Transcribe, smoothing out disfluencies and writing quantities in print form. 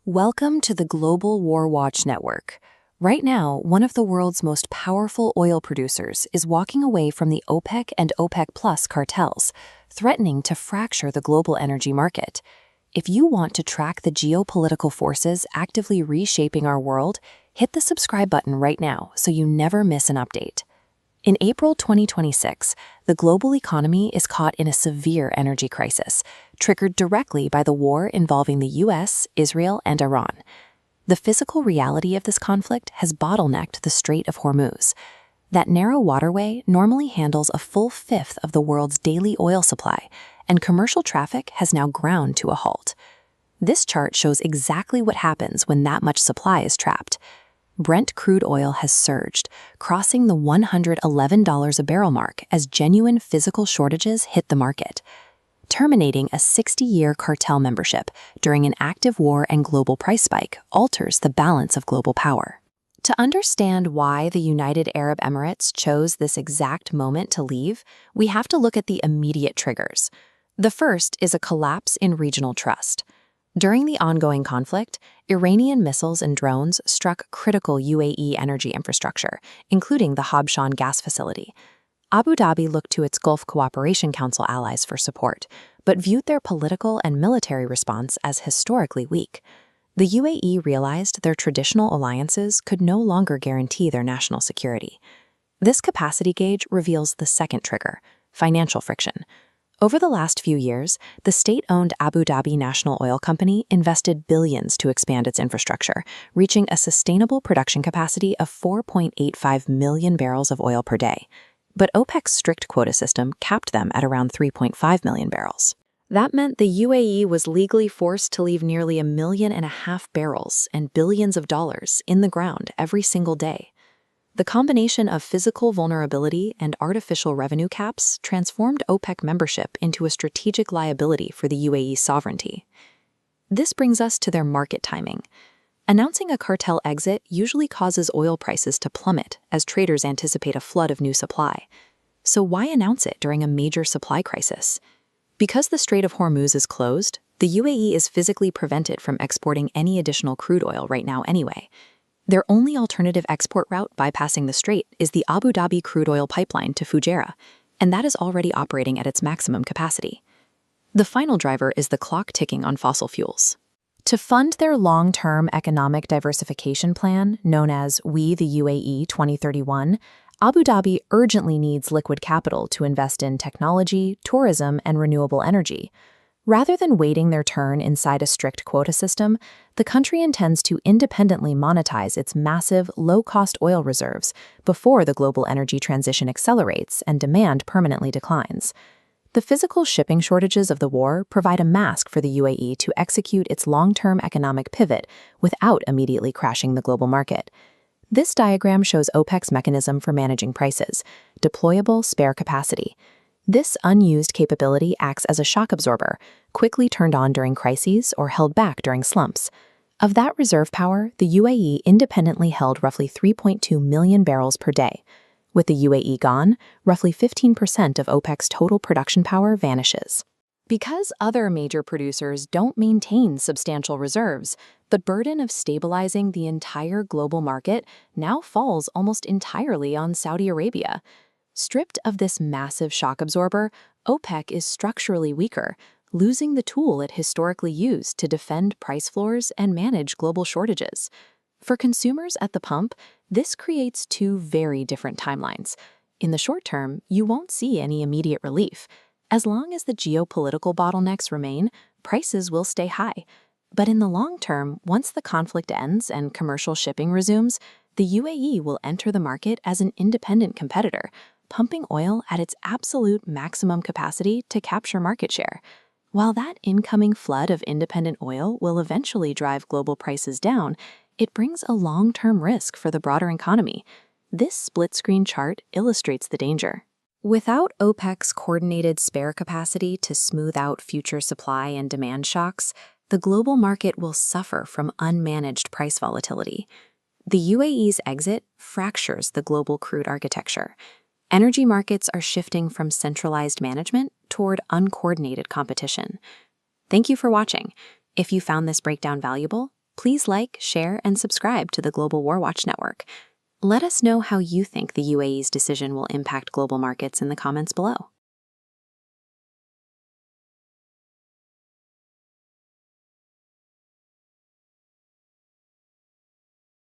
Welcome to the Global Warwatch Network. Right now, one of the world's most powerful oil producers is walking away from the OPEC and OPEC Plus cartels, threatening to fracture the global energy market. If you want to track the geopolitical forces actively reshaping our world, hit the subscribe button right now so you never miss an update. In April 2026, the global economy is caught in a severe energy crisis, triggered directly by the war involving the US, Israel, and Iran. The physical reality of this conflict has bottlenecked the Strait of Hormuz. That narrow waterway normally handles a full fifth of the world's daily oil supply, and commercial traffic has now ground to a halt. This chart shows exactly what happens when that much supply is trapped. Brent crude oil has surged, crossing the $111 a barrel mark as genuine physical shortages hit the market, terminating a 60-year cartel membership during an active war and global price spike alters the balance of global power. To understand why the United Arab Emirates chose this exact moment to leave, we have to look at the immediate triggers. The first is a collapse in regional trust. During the ongoing conflict, Iranian missiles and drones struck critical UAE energy infrastructure, including the Habshan gas facility. Abu Dhabi looked to its Gulf Cooperation Council allies for support, but viewed their political and military response as historically weak. The UAE realized their traditional alliances could no longer guarantee their national security. This capacity gauge reveals the second trigger, financial friction. Over the last few years, the state-owned Abu Dhabi National Oil Company invested billions to expand its infrastructure, reaching a sustainable production capacity of 4.85 million barrels of oil per day. But OPEC's strict quota system capped them at around 3.5 million barrels. That meant the UAE was legally forced to leave nearly 1.5 million barrels and billions of dollars in the ground every single day. The combination of physical vulnerability and artificial revenue caps transformed OPEC membership into a strategic liability for the UAE's sovereignty. This brings us to their market timing. Announcing a cartel exit usually causes oil prices to plummet as traders anticipate a flood of new supply. So why announce it during a major supply crisis? Because the Strait of Hormuz is closed, the UAE is physically prevented from exporting any additional crude oil right now anyway. Their only alternative export route bypassing the strait is the Abu Dhabi crude oil pipeline to Fujairah, and that is already operating at its maximum capacity. The final driver is the clock ticking on fossil fuels. To fund their long-term economic diversification plan, known as We the UAE 2031, Abu Dhabi urgently needs liquid capital to invest in technology, tourism, and renewable energy. Rather than waiting their turn inside a strict quota system, the country intends to independently monetize its massive, low-cost oil reserves before the global energy transition accelerates and demand permanently declines. The physical shipping shortages of the war provide a mask for the UAE to execute its long-term economic pivot without immediately crashing the global market. This diagram shows OPEC's mechanism for managing prices, deployable spare capacity. This unused capability acts as a shock absorber, quickly turned on during crises or held back during slumps. Of that reserve power, the UAE independently held roughly 3.2 million barrels per day. With the UAE gone, roughly 15% of OPEC's total production power vanishes. Because other major producers don't maintain substantial reserves, the burden of stabilizing the entire global market now falls almost entirely on Saudi Arabia. Stripped of this massive shock absorber, OPEC is structurally weaker, losing the tool it historically used to defend price floors and manage global shortages. For consumers at the pump, this creates two very different timelines. In the short term, you won't see any immediate relief. As long as the geopolitical bottlenecks remain, prices will stay high. But in the long term, once the conflict ends and commercial shipping resumes, the UAE will enter the market as an independent competitor, pumping oil at its absolute maximum capacity to capture market share. While that incoming flood of independent oil will eventually drive global prices down, it brings a long-term risk for the broader economy. This split-screen chart illustrates the danger. Without OPEC's coordinated spare capacity to smooth out future supply and demand shocks, the global market will suffer from unmanaged price volatility. The UAE's exit fractures the global crude architecture. Energy markets are shifting from centralized management toward uncoordinated competition. Thank you for watching. If you found this breakdown valuable, please like, share, and subscribe to the Global Warwatch Network. Let us know how you think the UAE's decision will impact global markets in the comments below.